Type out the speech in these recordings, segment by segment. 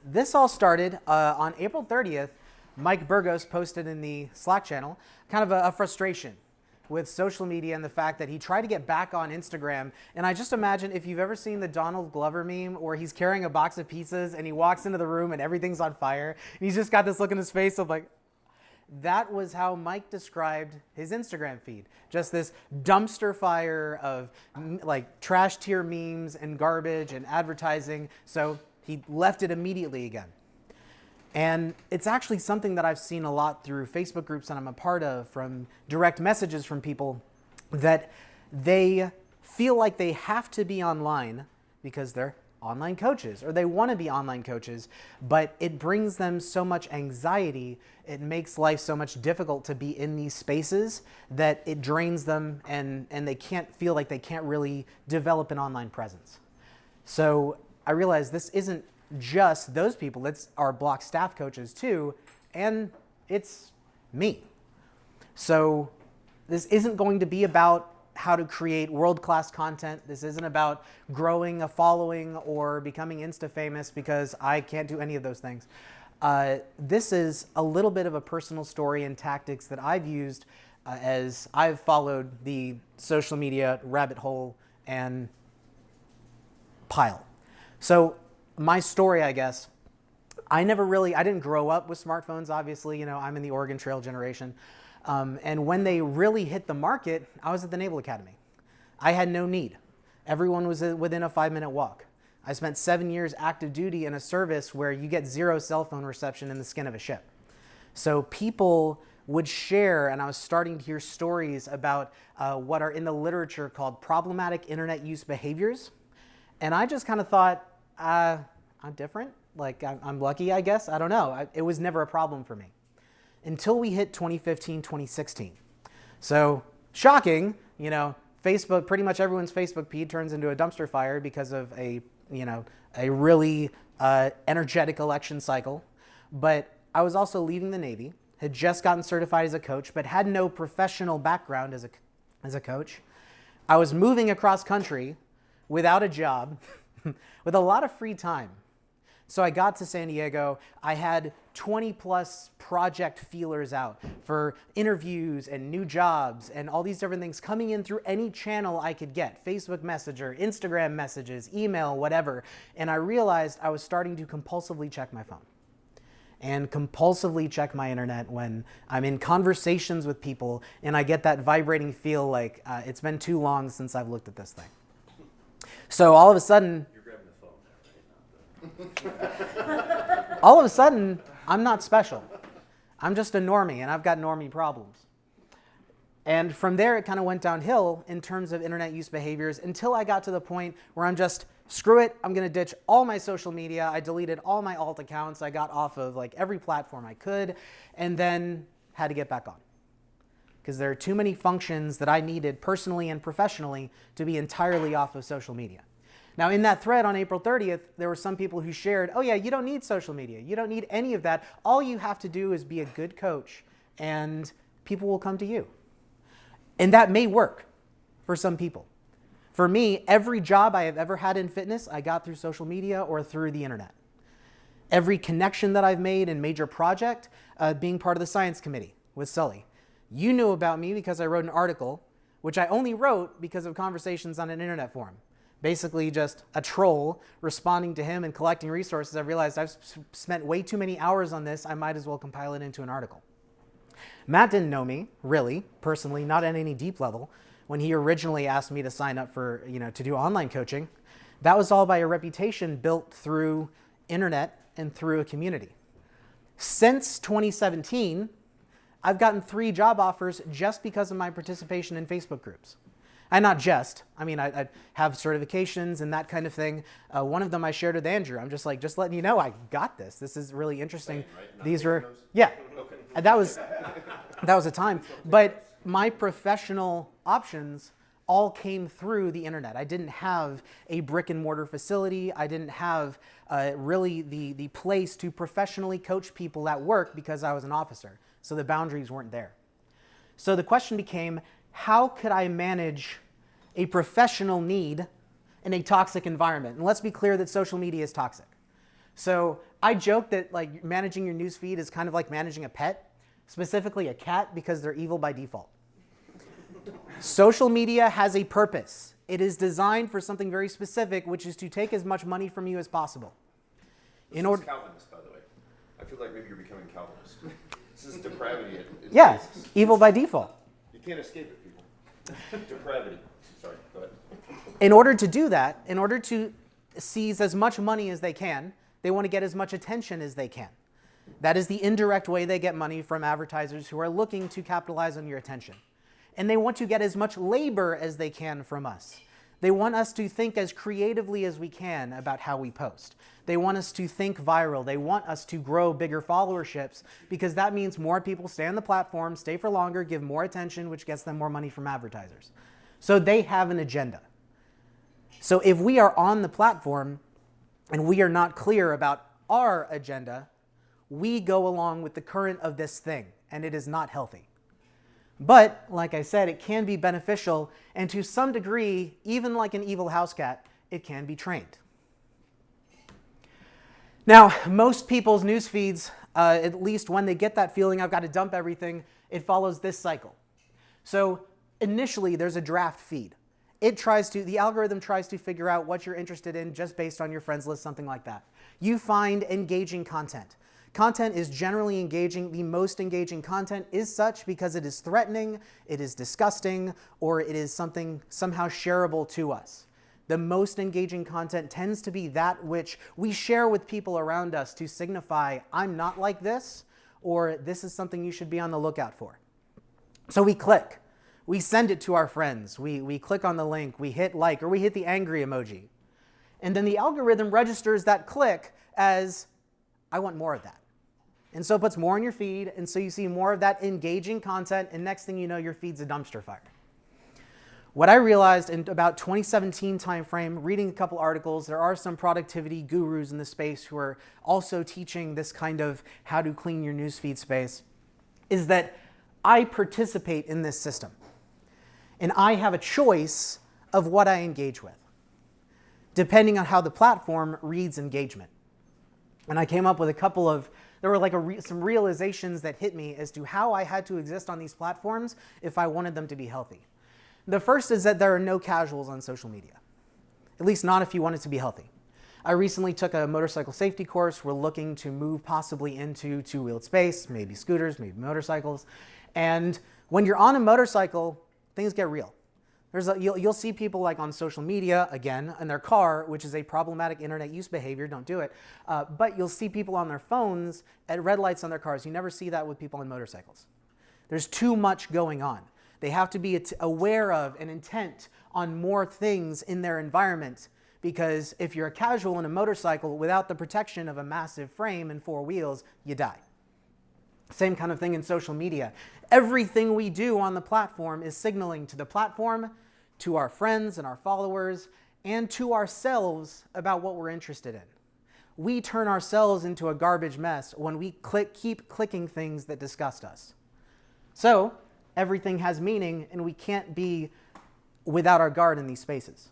this all started on April 30th. Mike Burgos posted in the Slack channel kind of a frustration with social media and the fact that he tried to get back on Instagram. And I just imagine if you've ever seen the Donald Glover meme where he's carrying a box of pizzas and he walks into the room and everything's on fire, and he's just got this look in his face of like, that was how Mike described his Instagram feed. Just this dumpster fire of like trash tier memes and garbage and advertising. So he left it immediately again. And it's actually something that I've seen a lot through Facebook groups that I'm a part of, from direct messages from people, that they feel like they have to be online because they're online coaches or they want to be online coaches, but it brings them so much anxiety, it makes life so much difficult to be in these spaces that it drains them, and they can't feel like they can't really develop an online presence. So I realized this isn't just those people, it's our block staff coaches too, and it's me. So this isn't going to be about how to create world-class content. This isn't about growing a following or becoming Insta famous, because I can't do any of those things. This is a little bit of a personal story and tactics that I've used as I've followed the social media rabbit hole and pile. So my story, I guess, I didn't grow up with smartphones, obviously. I'm in the Oregon Trail generation. And when they really hit the market, I was at the Naval Academy. I had no need. Everyone was within a 5-minute walk. I spent 7 years active duty in a service where you get 0 cell phone reception in the skin of a ship. So people would share, and I was starting to hear stories about what are in the literature called problematic internet use behaviors. And I just kind of thought, I'm different. Like, I'm lucky, I guess. I don't know. It was never a problem for me until we hit 2015, 2016. So shocking, Facebook, pretty much everyone's Facebook feed turns into a dumpster fire because of a really energetic election cycle. But I was also leaving the Navy, had just gotten certified as a coach, but had no professional background as a coach. I was moving across country without a job, with a lot of free time. So I got to San Diego. I had 20 plus project feelers out for interviews and new jobs and all these different things coming in through any channel I could get, Facebook Messenger, Instagram messages, email, whatever. And I realized I was starting to compulsively check my phone and compulsively check my internet when I'm in conversations with people and I get that vibrating feel like it's been too long since I've looked at this thing. So all of a sudden, all of a sudden, I'm not special. I'm just a normie, and I've got normie problems. And from there, it kind of went downhill in terms of internet use behaviors until I got to the point where I'm just, screw it, I'm going to ditch all my social media. I deleted all my alt accounts. I got off of like every platform I could, and then had to get back on, because there are too many functions that I needed personally and professionally to be entirely off of social media. Now, in that thread on April 30th, there were some people who shared, oh yeah, you don't need social media. You don't need any of that. All you have to do is be a good coach, and people will come to you. And that may work for some people. For me, every job I have ever had in fitness, I got through social media or through the internet. Every connection that I've made in major project, being part of the science committee with Sully. You knew about me because I wrote an article, which I only wrote because of conversations on an internet forum. Basically just a troll responding to him and collecting resources. I realized I've spent way too many hours on this. I might as well compile it into an article. Matt didn't know me, really, personally, not at any deep level. When he originally asked me to sign up for, to do online coaching, that was all by a reputation built through internet and through a community. Since 2017, I've gotten 3 job offers just because of my participation in Facebook groups. And not just, I have certifications and that kind of thing. One of them I shared with Andrew. I'm just letting you know, I got this. This is really interesting. Sane, right? These were, yeah, okay. That was a time. But my professional options all came through the internet. I didn't have a brick and mortar facility. I didn't have really the place to professionally coach people at work because I was an officer. So the boundaries weren't there. So the question became, how could I manage a professional need in a toxic environment? And let's be clear that social media is toxic. So I joke that like managing your newsfeed is kind of like managing a pet, specifically a cat, because they're evil by default. Social media has a purpose. It is designed for something very specific, which is to take as much money from you as possible. This is Calvinist, by the way. I feel like maybe you're becoming Calvinist. This is depravity. Yeah, evil by default. You can't escape it, people. Depravity. Sorry, go ahead. In order to do that, in order to seize as much money as they can, they want to get as much attention as they can. That is the indirect way they get money from advertisers who are looking to capitalize on your attention. And they want to get as much labor as they can from us. They want us to think as creatively as we can about how we post. They want us to think viral. They want us to grow bigger followerships because that means more people stay on the platform, stay for longer, give more attention, which gets them more money from advertisers. So they have an agenda. So if we are on the platform and we are not clear about our agenda, we go along with the current of this thing, and it is not healthy. But, like I said, it can be beneficial, and to some degree, even like an evil house cat, it can be trained. Now, most people's news feeds, at least when they get that feeling, I've got to dump everything, it follows this cycle. So initially, there's a draft feed. The algorithm tries to figure out what you're interested in just based on your friends list, something like that. You find engaging content. Content is generally engaging. The most engaging content is such because it is threatening, it is disgusting, or it is something somehow shareable to us. The most engaging content tends to be that which we share with people around us to signify, I'm not like this, or this is something you should be on the lookout for. So we click. We send it to our friends. We click on the link. We hit like, or we hit the angry emoji. And then the algorithm registers that click as, I want more of that. And so it puts more in your feed, and so you see more of that engaging content, and next thing you know, your feed's a dumpster fire. What I realized in about 2017 timeframe, reading a couple articles, there are some productivity gurus in the space who are also teaching this kind of how to clean your newsfeed space, is that I participate in this system. And I have a choice of what I engage with, depending on how the platform reads engagement. And I came up with there were like some realizations that hit me as to how I had to exist on these platforms if I wanted them to be healthy. The first is that there are no casuals on social media, at least not if you want it to be healthy. I recently took a motorcycle safety course. We're looking to move possibly into two-wheeled space, maybe scooters, maybe motorcycles. And when you're on a motorcycle, things get real. You'll see people like on social media, again, in their car, which is a problematic internet use behavior, don't do it. But you'll see people on their phones at red lights on their cars. You never see that with people on motorcycles. There's too much going on. They have to be aware of and intent on more things in their environment, because if you're a casual in a motorcycle without the protection of a massive frame and four wheels, you die. Same kind of thing in social media. Everything we do on the platform is signaling to the platform, to our friends and our followers, and to ourselves about what we're interested in. We turn ourselves into a garbage mess when we keep clicking things that disgust us. So everything has meaning, and we can't be without our guard in these spaces.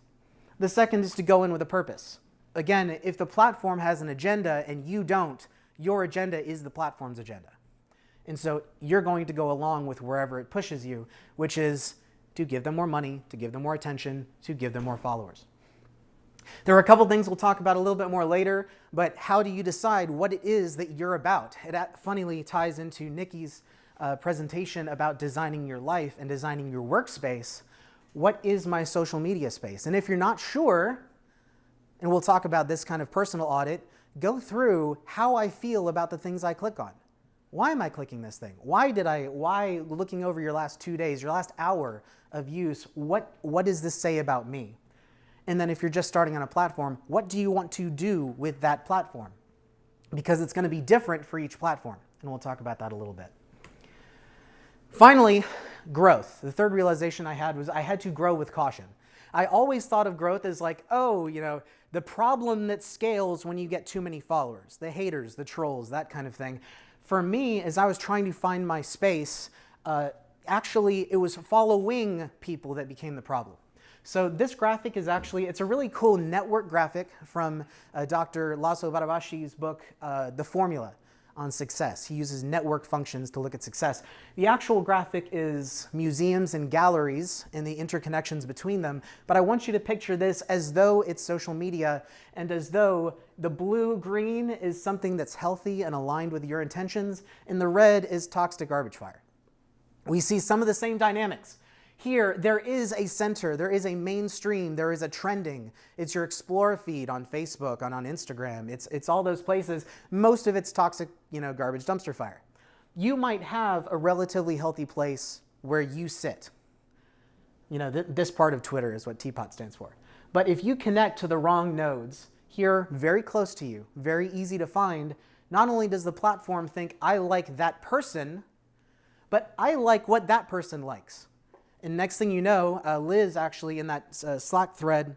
The second is to go in with a purpose. Again, if the platform has an agenda and you don't, your agenda is the platform's agenda. And so you're going to go along with wherever it pushes you, which is to give them more money, to give them more attention, to give them more followers. There are a couple things we'll talk about a little bit more later, but how do you decide what it is that you're about? It funnily ties into Nikki's presentation about designing your life and designing your workspace. What is my social media space? And if you're not sure, and we'll talk about this kind of personal audit, go through how I feel about the things I click on. Why am I clicking this thing? Why looking over your last 2 days, your last hour of use, what does this say about me? And then if you're just starting on a platform, what do you want to do with that platform? Because it's going to be different for each platform, and we'll talk about that a little bit. Finally, growth. The third realization I had was I had to grow with caution. I always thought of growth as like, the problem that scales when you get too many followers, the haters, the trolls, that kind of thing. For me, as I was trying to find my space, actually it was following people that became the problem. So this graphic is actually, it's a really cool network graphic from Dr. Laszlo Barabasi's book, The Formula on Success. He uses network functions to look at success. The actual graphic is museums and galleries and the interconnections between them, but I want you to picture this as though it's social media and as though the blue-green is something that's healthy and aligned with your intentions, and the red is toxic garbage fire. We see some of the same dynamics. Here, there is a center, there is a mainstream, there is a trending. It's your Explore feed on Facebook, on Instagram. It's all those places. Most of it's toxic, garbage dumpster fire. You might have a relatively healthy place where you sit. This part of Twitter is what Teapot stands for. But if you connect to the wrong nodes, here, very close to you, very easy to find, not only does the platform think, I like that person, but I like what that person likes. And next thing you know, Liz actually in that Slack thread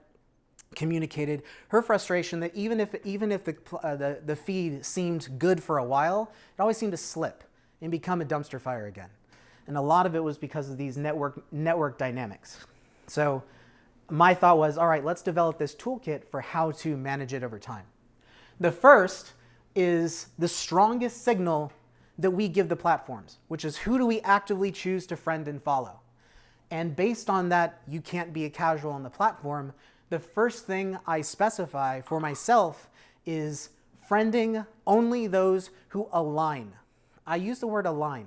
communicated her frustration that even if the feed seemed good for a while, it always seemed to slip and become a dumpster fire again. And a lot of it was because of these network dynamics. So my thought was, all right, let's develop this toolkit for how to manage it over time. The first is the strongest signal that we give the platforms, which is who do we actively choose to friend and follow. And based on that, you can't be a casual on the platform. The first thing I specify for myself is friending only those who align. I use the word align.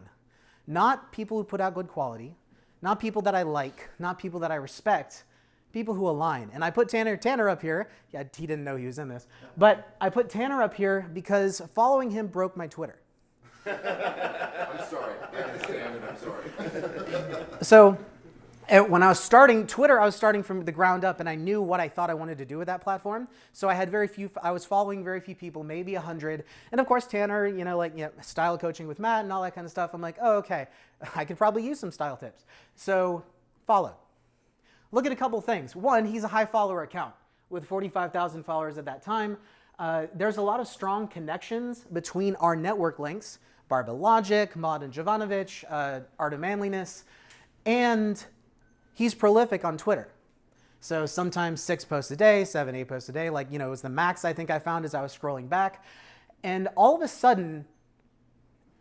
Not people who put out good quality, not people that I like, not people that I respect, people who align. And I put Tanner up here. Yeah, he didn't know he was in this. But I put Tanner up here because following him broke my Twitter. I'm sorry. I understand, and I'm sorry. So, when I was starting Twitter, I was starting from the ground up, and I knew what I thought I wanted to do with that platform. So I was following very few people, maybe 100. And of course, Tanner, style coaching with Matt and all that kind of stuff. I'm like, oh, okay, I could probably use some style tips. So follow. Look at a couple things. One, he's a high follower account with 45,000 followers at that time. There's a lot of strong connections between our network links, Barbara Logic, Maud and Jovanovic, Art of Manliness, and he's prolific on Twitter. So sometimes 6 posts a day, 7, 8 posts a day. It was the max I think I found as I was scrolling back. And all of a sudden,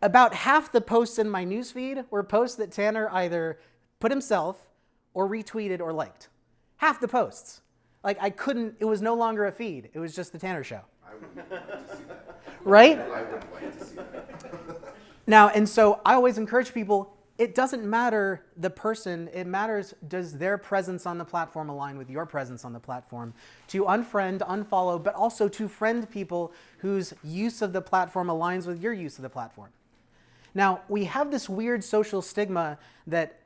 about half the posts in my newsfeed were posts that Tanner either put himself or retweeted or liked. Half the posts. It was no longer a feed. It was just the Tanner show. I would like to see that. Right? I would like to see that. Now, and so I always encourage people, it doesn't matter the person, it matters does their presence on the platform align with your presence on the platform. To unfriend, unfollow, but also to friend people whose use of the platform aligns with your use of the platform. Now, we have this weird social stigma that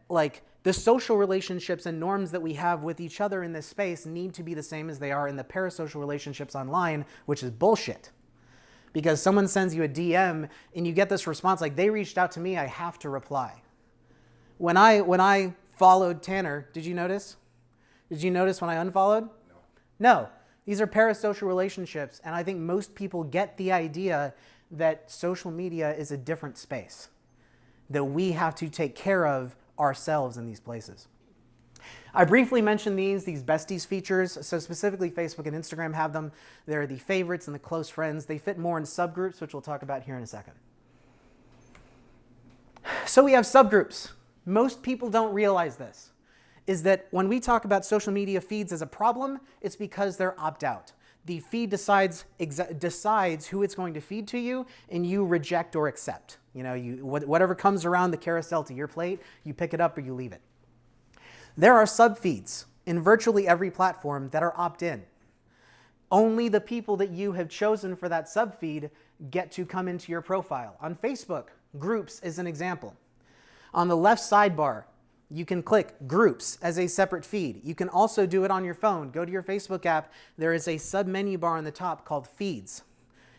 the social relationships and norms that we have with each other in this space need to be the same as they are in the parasocial relationships online, which is bullshit. Because someone sends you a DM and you get this response like, they reached out to me, I have to reply. When I followed Tanner, did you notice? Did you notice when I unfollowed? No. These are parasocial relationships, and I think most people get the idea that social media is a different space, that we have to take care of ourselves in these places. I briefly mentioned these besties features. So specifically Facebook and Instagram have them. They're the favorites and the close friends. They fit more in subgroups, which we'll talk about here in a second. So we have subgroups. Most people don't realize this, is that when we talk about social media feeds as a problem, it's because they're opt-out. The feed decides who it's going to feed to you, and you reject or accept. Whatever comes around the carousel to your plate, you pick it up or you leave it. There are subfeeds in virtually every platform that are opt-in. Only the people that you have chosen for that subfeed get to come into your profile. On Facebook, groups is an example. On the left sidebar, you can click groups as a separate feed. You can also do it on your phone. Go to your Facebook app. There is a sub-menu bar on the top called Feeds.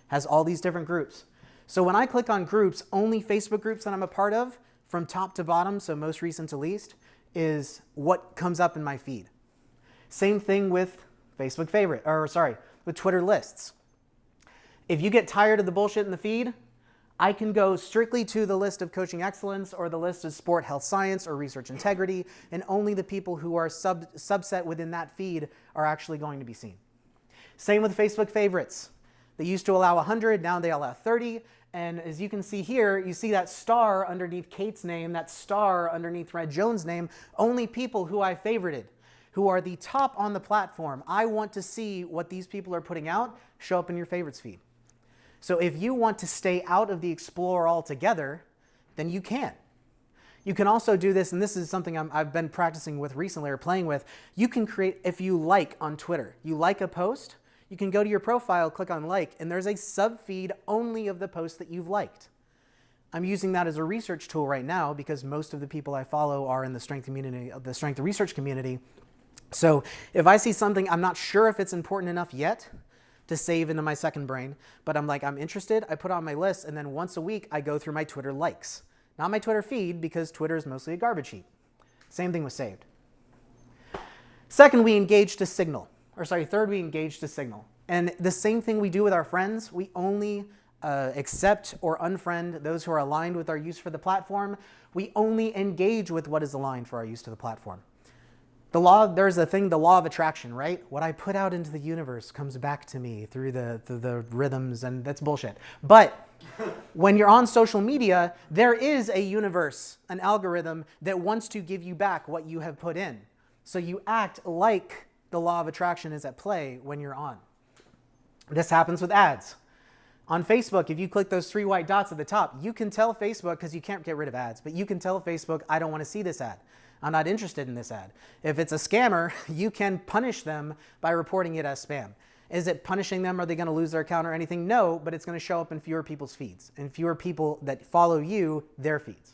Has all these different groups. So when I click on groups, only Facebook groups that I'm a part of, from top to bottom, so most recent to least, is what comes up in my feed. Same thing with Facebook with Twitter lists. If you get tired of the bullshit in the feed, I can go strictly to the list of coaching excellence or the list of sport health science or research integrity, and only the people who are subset within that feed are actually going to be seen. Same with Facebook favorites. They used to allow 100, now they allow 30. And as you can see here, you see that star underneath Kate's name, that star underneath Red Jones' name, only people who I favorited, who are the top on the platform. I want to see what these people are putting out show up in your favorites feed. So if you want to stay out of the Explorer altogether, then you can. You can also do this, and this is something I've been practicing with recently or playing with. You can create, if you like on Twitter, you like a post, you can go to your profile, click on like, and there's a sub-feed only of the posts that you've liked. I'm using that as a research tool right now because most of the people I follow are in the strength community, the strength research community. So if I see something, I'm not sure if it's important enough yet to save into my second brain, but I'm like, I'm interested, I put it on my list, and then once a week I go through my Twitter likes. Not my Twitter feed, because Twitter is mostly a garbage heap. Same thing with saved. Third, we engage to signal. And the same thing we do with our friends, we only accept or unfriend those who are aligned with our use for the platform. We only engage with what is aligned for our use to the platform. There's a thing, the law of attraction, right? What I put out into the universe comes back to me through the rhythms, and that's bullshit. But when you're on social media, there is a universe, an algorithm that wants to give you back what you have put in. So you act like the law of attraction is at play when you're on. This happens with ads. On Facebook, if you click those 3 white dots at the top, you can tell Facebook, because you can't get rid of ads, but you can tell Facebook, I don't want to see this ad. I'm not interested in this ad. If it's a scammer, you can punish them by reporting it as spam. Is it punishing them? Are they going to lose their account or anything? No, but it's going to show up in fewer people's feeds and fewer people that follow you, their feeds.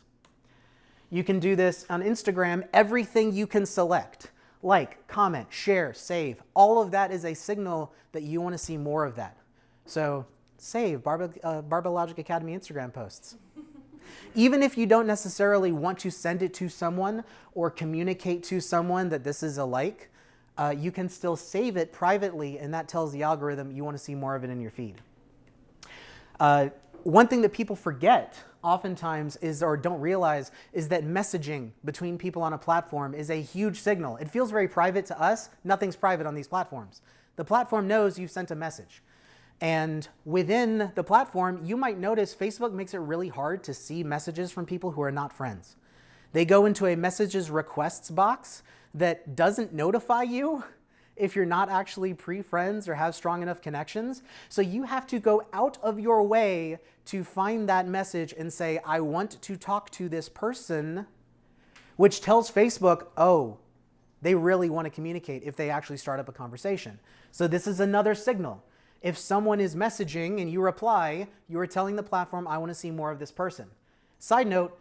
You can do this on Instagram. Everything you can select, like, comment, share, save, all of that is a signal that you want to see more of that. So save Barbell Logic Academy Instagram posts. Even if you don't necessarily want to send it to someone or communicate to someone that this is a like, you can still save it privately, and that tells the algorithm you want to see more of it in your feed. One thing that people forget oftentimes is, or don't realize, is that messaging between people on a platform is a huge signal. It feels very private to us. Nothing's private on these platforms. The platform knows you've sent a message. And within the platform, you might notice Facebook makes it really hard to see messages from people who are not friends. They go into a messages requests box that doesn't notify you if you're not actually pre-friends or have strong enough connections. So you have to go out of your way to find that message and say, I want to talk to this person, which tells Facebook, oh, they really want to communicate if they actually start up a conversation. So this is another signal. If someone is messaging and you reply, you are telling the platform, I want to see more of this person. Side note,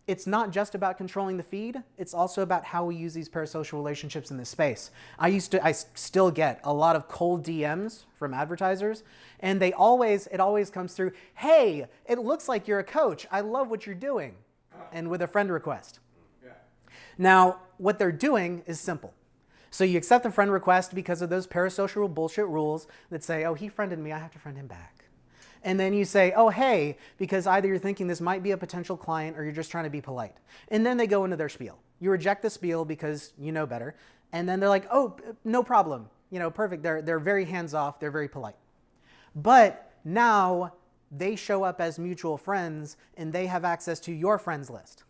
it's not just about controlling the feed, it's also about how we use these parasocial relationships in this space. I still get a lot of cold DMs from advertisers, and it always comes through, hey, it looks like you're a coach, I love what you're doing, and with a friend request. Yeah. Now, what they're doing is simple. So you accept the friend request because of those parasocial bullshit rules that say, oh, he friended me, I have to friend him back. And then you say, oh, hey, because either you're thinking this might be a potential client or you're just trying to be polite. And then they go into their spiel. You reject the spiel because you know better. And then they're like, oh, no problem. Perfect. They're very hands-off. They're very polite. But now they show up as mutual friends and they have access to your friends list.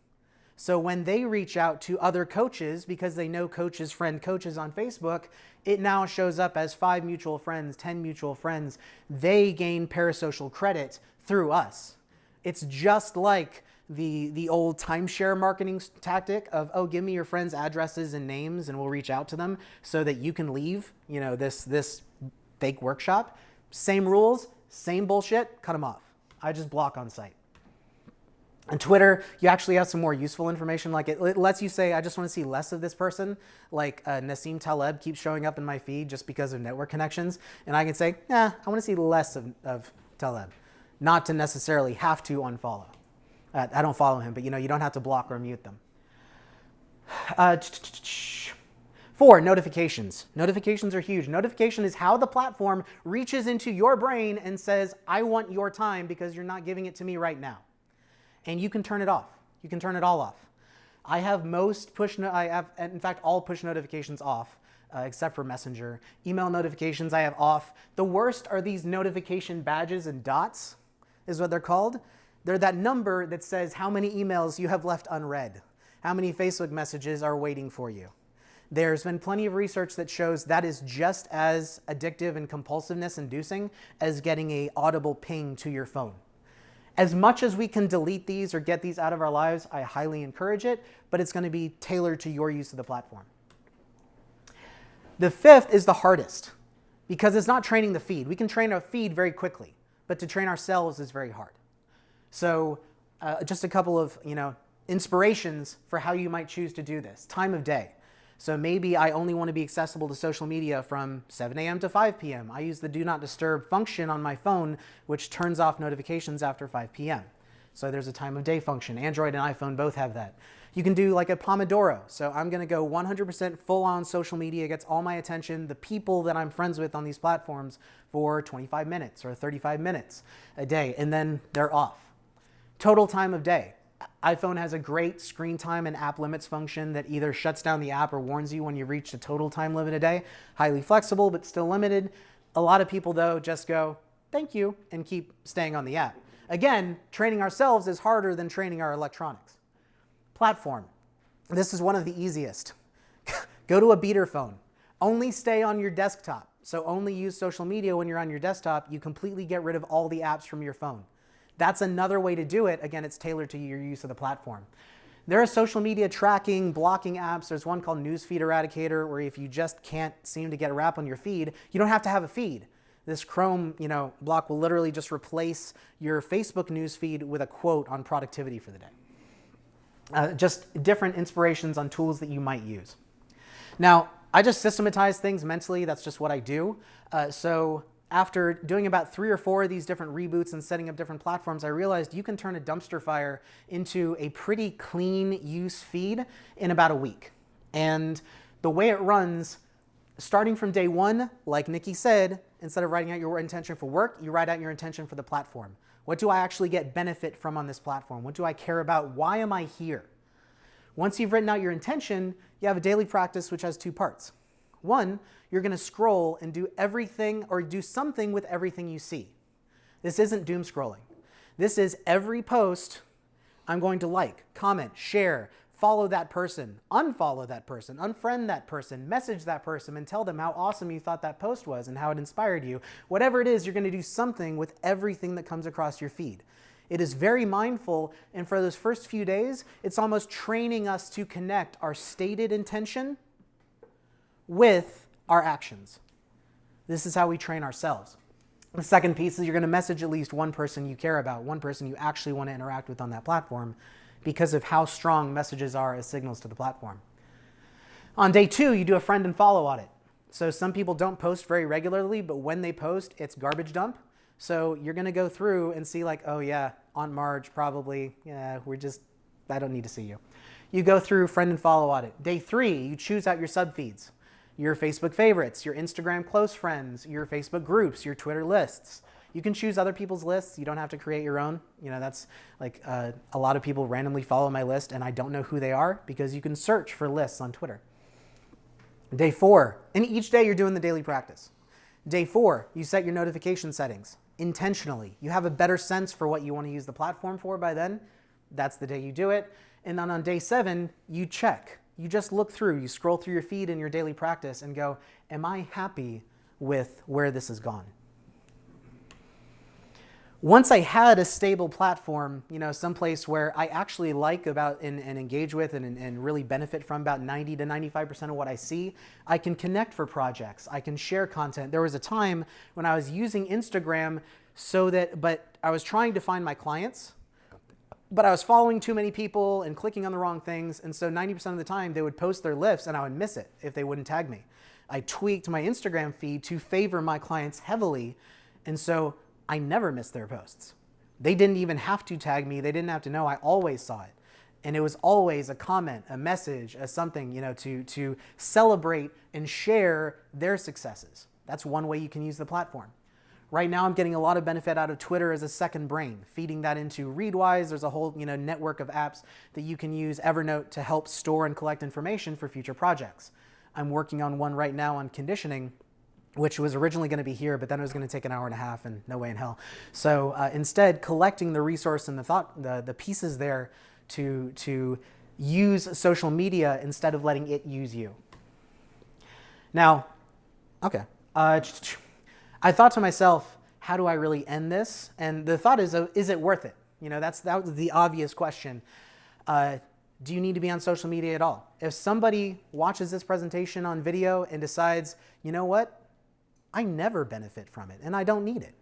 So when they reach out to other coaches, because they know coaches friend coaches on Facebook, it now shows up as 5 mutual friends, 10 mutual friends. They gain parasocial credit through us. It's just like the old timeshare marketing tactic of, oh, give me your friends' addresses and names and we'll reach out to them so that you can leave, this fake workshop. Same rules, same bullshit, cut them off. I just block on site. On Twitter, you actually have some more useful information. Like it lets you say, I just want to see less of this person. Like Nassim Taleb keeps showing up in my feed just because of network connections. And I can say, I want to see less of Taleb. Not to necessarily have to unfollow. I don't follow him, but you don't have to block or mute them. 4, notifications. Notifications are huge. Notification is how the platform reaches into your brain and says, I want your time because you're not giving it to me right now. And you can turn it off. You can turn it all off. I have in fact, all push notifications off, except for Messenger. Email notifications I have off. The worst are these notification badges and dots, is what they're called. They're that number that says how many emails you have left unread, how many Facebook messages are waiting for you. There's been plenty of research that shows that is just as addictive and compulsiveness inducing as getting an audible ping to your phone. As much as we can delete these or get these out of our lives, I highly encourage it, but it's going to be tailored to your use of the platform. The 5th is the hardest because it's not training the feed. We can train our feed very quickly, but to train ourselves is very hard. So just a couple of inspirations for how you might choose to do this. Time of day. So maybe I only want to be accessible to social media from 7 a.m. to 5 p.m. I use the do not disturb function on my phone, which turns off notifications after 5 p.m. So there's a time of day function. Android and iPhone both have that. You can do like a Pomodoro. So I'm going to go 100% full on social media, gets all my attention, the people that I'm friends with on these platforms for 25 minutes or 35 minutes a day, and then they're off. Total time of day. iPhone has a great screen time and app limits function that either shuts down the app or warns you when you reach the total time limit a day. Highly flexible, but still limited. A lot of people, though, just go, thank you, and keep staying on the app. Again, training ourselves is harder than training our electronics. Platform. This is one of the easiest. Go to a beater phone. Only stay on your desktop. So only use social media when you're on your desktop. You completely get rid of all the apps from your phone. That's another way to do it. Again, it's tailored to your use of the platform. There are social media tracking, blocking apps. There's one called Newsfeed Eradicator, where if you just can't seem to get a wrap on your feed, you don't have to have a feed. This Chrome block will literally just replace your Facebook newsfeed with a quote on productivity for the day. Just different inspirations on tools that you might use. Now, I just systematize things mentally. That's just what I do. So after doing about 3 or 4 of these different reboots and setting up different platforms, I realized you can turn a dumpster fire into a pretty clean use feed in about a week. And the way it runs, starting from day 1, like Nikki said, instead of writing out your intention for work, you write out your intention for the platform. What do I actually get benefit from on this platform? What do I care about? Why am I here? Once you've written out your intention, you have a daily practice which has 2 parts. 1, you're going to scroll and do everything or do something with everything you see. This isn't doom scrolling. This is every post I'm going to like, comment, share, follow that person, unfollow that person, unfriend that person, message that person, and tell them how awesome you thought that post was and how it inspired you. Whatever it is, you're going to do something with everything that comes across your feed. It is very mindful, and for those first few days, it's almost training us to connect our stated intention with our actions. This is how we train ourselves. The second piece is you're going to message at least one person you care about, one person you actually want to interact with on that platform, because of how strong messages are as signals to the platform. On day 2, you do a friend and follow audit. So some people don't post very regularly, but when they post, it's garbage dump. So you're going to go through and see like, oh yeah, Aunt Marge probably, yeah, I don't need to see you. You go through friend and follow audit. Day 3, you choose out your subfeeds, your Facebook favorites, your Instagram close friends, your Facebook groups, your Twitter lists. You can choose other people's lists. You don't have to create your own. That's like a lot of people randomly follow my list and I don't know who they are because you can search for lists on Twitter. Day 4, and each day you're doing the daily practice. Day 4, you set your notification settings intentionally. You have a better sense for what you want to use the platform for by then. That's the day you do it. And then on day 7, you check. You just look through, you scroll through your feed in your daily practice and go, am I happy with where this has gone? Once I had a stable platform, someplace where I actually like about and engage with and really benefit from about 90 to 95% of what I see, I can connect for projects. I can share content. There was a time when I was using Instagram but I was trying to find my clients, but I was following too many people and clicking on the wrong things. And so 90% of the time they would post their lifts and I would miss it if they wouldn't tag me. I tweaked my Instagram feed to favor my clients heavily. And so I never missed their posts. They didn't even have to tag me. They didn't have to know. I always saw it. And it was always a comment, a message, a something, to celebrate and share their successes. That's one way you can use the platform. Right now, I'm getting a lot of benefit out of Twitter as a second brain, feeding that into Readwise. There's a whole network of apps that you can use, Evernote, to help store and collect information for future projects. I'm working on one right now on conditioning, which was originally going to be here, but then it was going to take an hour and a half, and no way in hell. So instead, collecting the resource and the pieces there to use social media instead of letting it use you. Now, okay. I thought to myself, how do I really end this? And the thought is it worth it? That was the obvious question. Do you need to be on social media at all? If somebody watches this presentation on video and decides, you know what? I never benefit from it and I don't need it.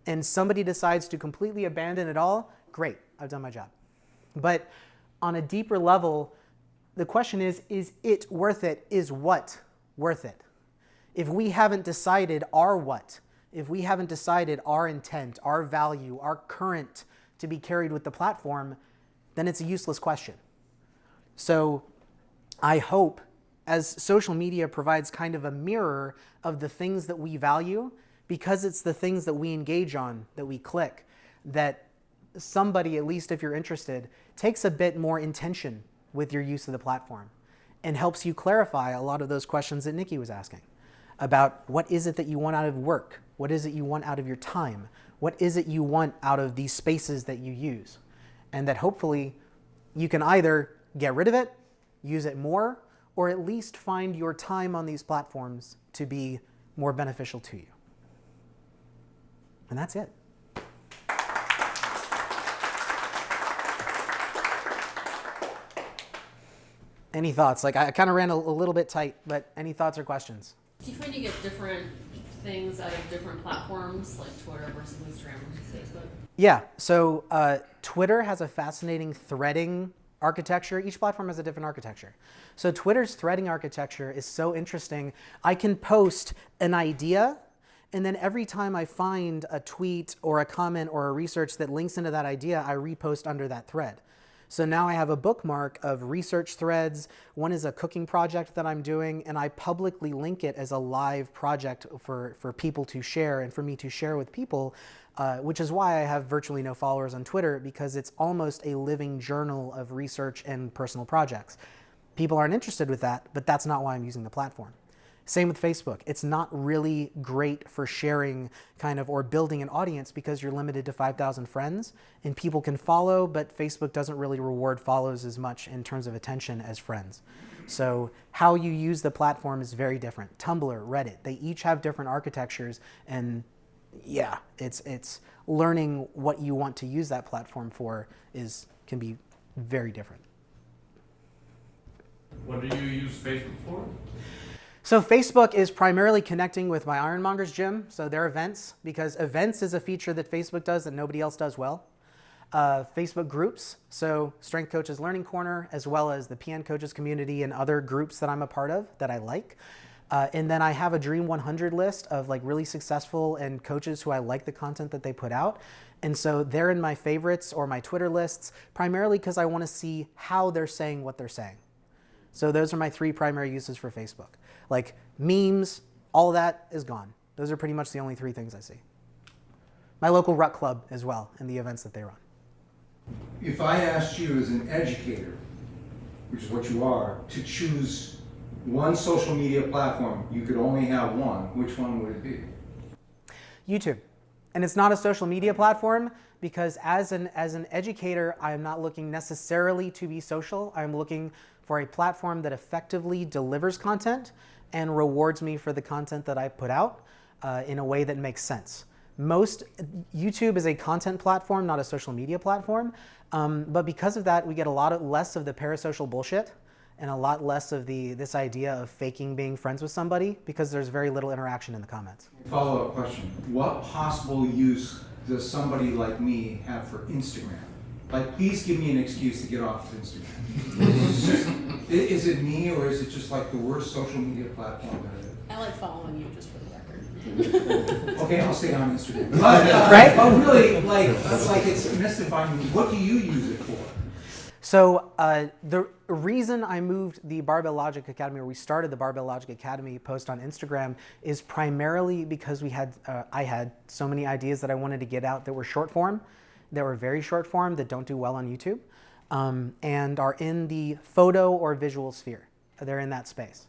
And somebody decides to completely abandon it all, great, I've done my job. But on a deeper level, the question is it worth it? Is what worth it? If we haven't decided our what, if we haven't decided our intent, our value, our current to be carried with the platform, then it's a useless question. So I hope, as social media provides kind of a mirror of the things that we value, because it's the things that we engage on, that we click, that somebody, at least if you're interested, takes a bit more intention with your use of the platform and helps you clarify a lot of those questions that Nikki was asking about what is it that you want out of work? What is it you want out of your time? What is it you want out of these spaces that you use? And that hopefully you can either get rid of it, use it more, or at least find your time on these platforms to be more beneficial to you. And that's it. Any thoughts? I kind of ran a little bit tight, but any thoughts or questions? Do you find you get different things out of different platforms, like Twitter versus Instagram versus Facebook? Yeah, so Twitter has a fascinating threading architecture. Each platform has a different architecture. So Twitter's threading architecture is so interesting. I can post an idea, and then every time I find a tweet or a comment or a research that links into that idea, I repost under that thread. So now I have a bookmark of research threads. One is a cooking project that I'm doing, and I publicly link it as a live project for people to share and for me to share with people, which is why I have virtually no followers on Twitter, because it's almost a living journal of research and personal projects. People aren't interested with that, but that's not why I'm using the platform. Same with Facebook. It's not really great for sharing or building an audience because you're limited to 5,000 friends and people can follow, but Facebook doesn't really reward follows as much in terms of attention as friends. So how you use the platform is very different. Tumblr, Reddit, they each have different architectures, and yeah, it's learning what you want to use that platform for can be very different. What do you use Facebook for? So Facebook is primarily connecting with my Ironmongers gym, so their events, because events is a feature that Facebook does that nobody else does well. Facebook groups, so Strength Coaches Learning Corner, as well as the PN Coaches community and other groups that I'm a part of that I like. And then I have a Dream 100 list of really successful and coaches who I like the content that they put out. And so they're in my favorites or my Twitter lists, primarily because I want to see how they're saying what they're saying. So those are my three primary uses for Facebook. Memes, all that is gone. Those are pretty much the only three things I see. My local Ruck Club as well, and the events that they run. If I asked you as an educator, which is what you are, to choose one social media platform, you could only have one, which one would it be? YouTube. And it's not a social media platform because as an educator, I am not looking necessarily to be social. I'm looking for a platform that effectively delivers content and rewards me for the content that I put out in a way that makes sense. YouTube is a content platform, not a social media platform. But because of that, we get less of the parasocial bullshit and a lot less of this idea of faking being friends with somebody because there's very little interaction in the comments. Follow-up question. What possible use does somebody like me have for Instagram? Please give me an excuse to get off of Instagram. Is it me, or is it just the worst social media platform there is? I like following you, just for the record. Okay, I'll stay on Instagram. Right? But really, it's mystifying me. What do you use it for? So the reason I moved the Barbell Logic Academy, or we started the Barbell Logic Academy post on Instagram, is primarily because I had so many ideas that I wanted to get out that were short form, that were very short form, that don't do well on YouTube, and are in the photo or visual sphere. They're in that space.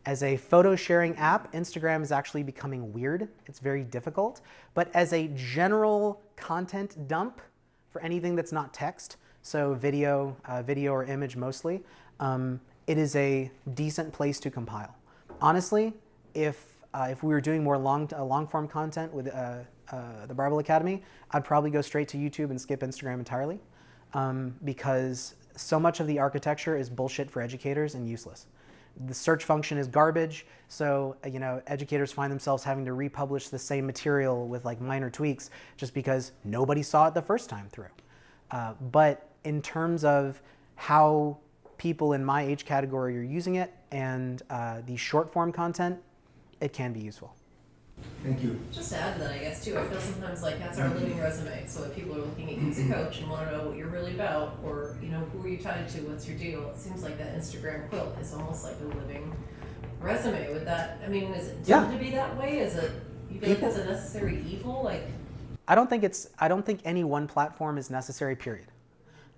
As a photo sharing app, Instagram is actually becoming weird. It's very difficult. But as a general content dump for anything that's not text, so video or image mostly, it is a decent place to compile. Honestly, if we were doing more long form content with the Barbell Academy, I'd probably go straight to YouTube and skip Instagram entirely, because so much of the architecture is bullshit for educators and useless. The search function is garbage, so educators find themselves having to republish the same material with like minor tweaks just because nobody saw it the first time through. But in terms of how people in my age category are using it and the short form content, it can be useful. Thank you. Just to add to that, I guess, too, I feel sometimes like that's our living resume. So if people are looking at you as a coach and want to know what you're really about, or, who are you tied to, what's your deal, it seems like that Instagram quilt is almost like a living resume. With that, I mean, is it doomed to be that way? Is it, you feel like it's a necessary evil? Like, I don't think any one platform is necessary, period.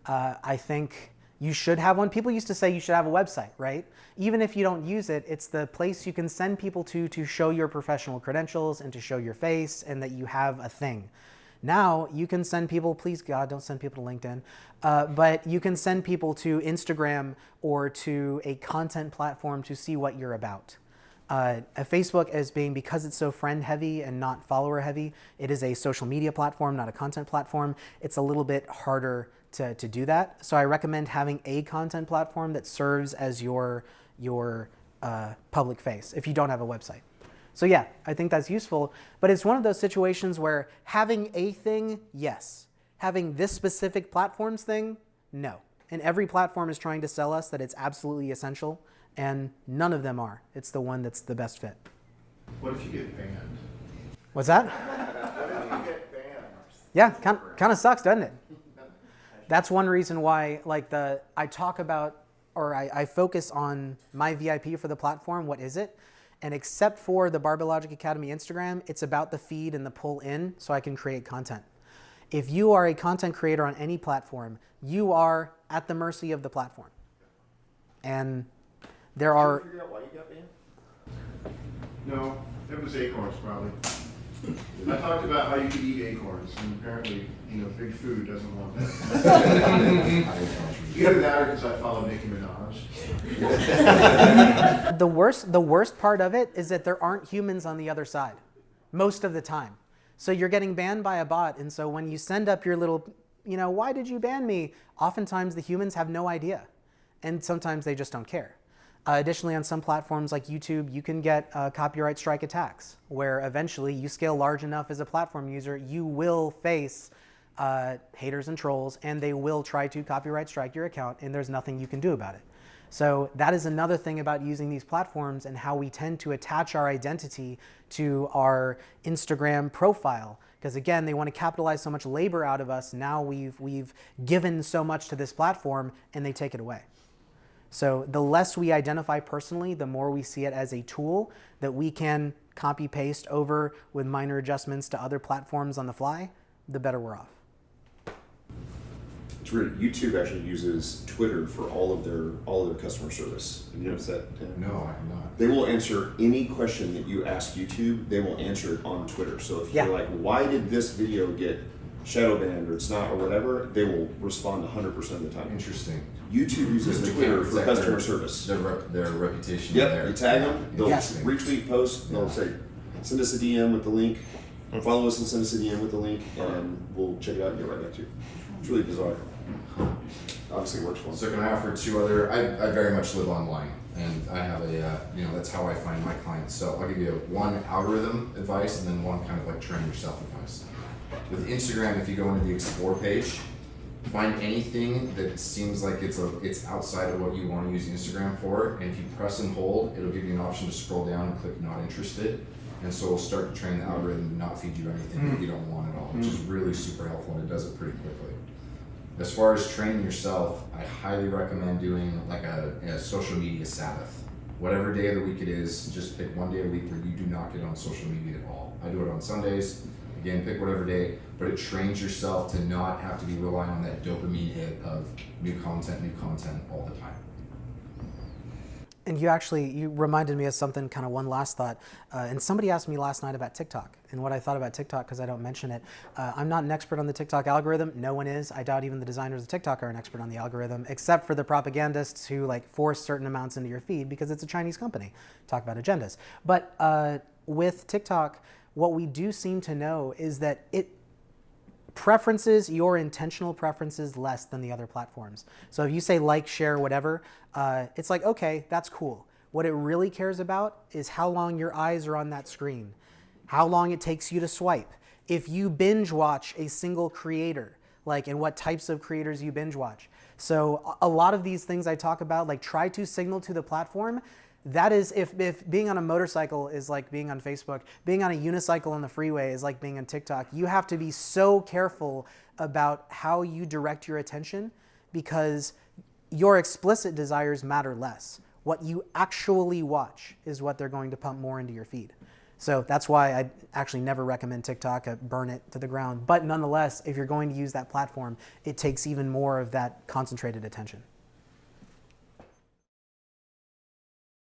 I think you should have one. People used to say you should have a website, right? Even if you don't use it, it's the place you can send people to show your professional credentials and to show your face and that you have a thing. Now you can send people, please God, don't send people to LinkedIn, but you can send people to Instagram or to a content platform to see what you're about. Facebook as being, because it's so friend heavy and not follower heavy, it is a social media platform, not a content platform. It's a little bit harder to do that. So I recommend having a content platform that serves as your public face if you don't have a website. So yeah, I think that's useful, but it's one of those situations where having a thing, yes. Having this specific platforms thing, no. And every platform is trying to sell us that it's absolutely essential, and none of them are. It's the one that's the best fit. What if you get banned? What's that? What if you get banned? Yeah, kind of sucks, doesn't it? That's one reason why, I talk about, or I focus on my VIP for the platform. What is it? And except for the Barbell Logic Academy Instagram, it's about the feed and the pull in so I can create content. If you are a content creator on any platform, you are at the mercy of the platform. And there are... Did you figure out why you got banned? No, it was acorns probably. I talked about how you could eat acorns, and apparently, big food doesn't want that. Either that or because I follow Nicki Minaj. The worst part of it is that there aren't humans on the other side most of the time. So you're getting banned by a bot, and so when you send up your little, why did you ban me? Oftentimes the humans have no idea, and sometimes they just don't care. Additionally, on some platforms like YouTube, you can get copyright strike attacks, where eventually you scale large enough as a platform user, you will face haters and trolls, and they will try to copyright strike your account, and there's nothing you can do about it. So that is another thing about using these platforms and how we tend to attach our identity to our Instagram profile. Because again, they want to capitalize so much labor out of us. Now we've given so much to this platform, and they take it away. So the less we identify personally, the more we see it as a tool that we can copy paste over with minor adjustments to other platforms on the fly, the better we're off. It's weird. YouTube actually uses Twitter for all of their customer service. Have you noticed that? No, I'm not. They will answer any question that you ask YouTube. They will answer it on Twitter. So if you're like, why did this video get shadow banned or it's not or whatever, they will respond 100% of the time. Interesting. YouTube uses Twitter for customer service. Their reputation. Yep, you tag them, they'll Yes. retweet posts, they'll say, send us a DM with the link, follow us and send us a DM with the link, and we'll check it out and get right back to you. It's really bizarre. Obviously it works for them. So can I offer two other, I very much live online, and I have a, that's how I find my clients. So I'll give you one algorithm advice and then one kind of like train yourself advice. With Instagram, if you go into the explore page, find anything that seems like it's outside of what you want to use Instagram for, and if you press and hold, it'll give you an option to scroll down and click not interested, and so it'll start to train the algorithm to not feed you anything that you don't want at all, which is really super helpful, and it does it pretty quickly. As far as training yourself, I highly recommend doing like a social media Sabbath. Whatever day of the week it is, just pick one day of the week where you do not get on social media at all. I do it on Sundays. Again, pick whatever day, but it trains yourself to not have to be relying on that dopamine hit of new content all the time. And you reminded me of something, kind of one last thought. And somebody asked me last night about TikTok and what I thought about TikTok, because I don't mention it. I'm not an expert on the TikTok algorithm. No one is. I doubt even the designers of TikTok are an expert on the algorithm, except for the propagandists who like force certain amounts into your feed because it's a Chinese company. Talk about agendas. But with TikTok, what we do seem to know is that it preferences your intentional preferences less than the other platforms. So if you say like, share, whatever, it's like, okay, that's cool. What it really cares about is how long your eyes are on that screen, how long it takes you to swipe. If you binge watch a single creator, like, and what types of creators you binge watch. So a lot of these things I talk about, like try to signal to the platform. That is, if being on a motorcycle is like being on Facebook, being on a unicycle on the freeway is like being on TikTok, you have to be so careful about how you direct your attention, because your explicit desires matter less. What you actually watch is what they're going to pump more into your feed. So that's why I actually never recommend TikTok, burn it to the ground. But nonetheless, if you're going to use that platform, it takes even more of that concentrated attention.